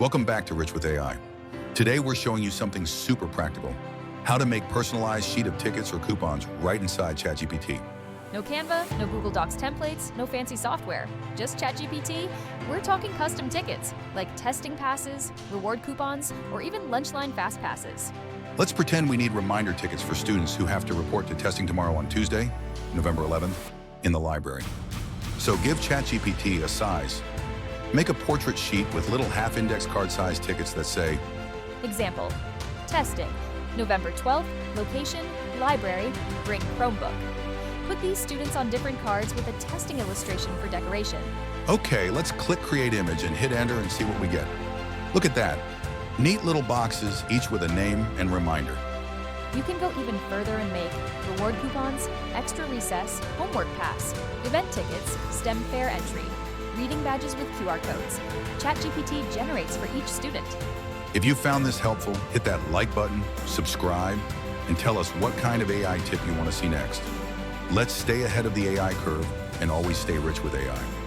Welcome back to Rich with AI. Today we're showing you something super practical. How to make personalized sheet of tickets or coupons right inside ChatGPT. No Canva, no Google Docs templates, no fancy software. Just ChatGPT? We're talking custom tickets, like testing passes, reward coupons, or even lunchline fast passes. Let's pretend we need reminder tickets for students who have to report to testing tomorrow on Tuesday, November 11th, in the library. So give ChatGPT a size. Make a portrait sheet with little half-index card-sized tickets that say, Example, testing, November 12th, location, library, bring Chromebook. Put these students on different cards with a testing illustration for decoration. okay, let's click Create Image and hit Enter and see what we get. Look at that. Neat little boxes, each with a name and reminder. You can go even further and make reward coupons, extra recess, homework pass, event tickets, STEM fair entry, reading badges with QR codes. ChatGPT generates for each student. If you found this helpful, hit that like button, subscribe, and tell us what kind of AI tip you want to see next. Let's stay ahead of the AI curve and always stay rich with AI.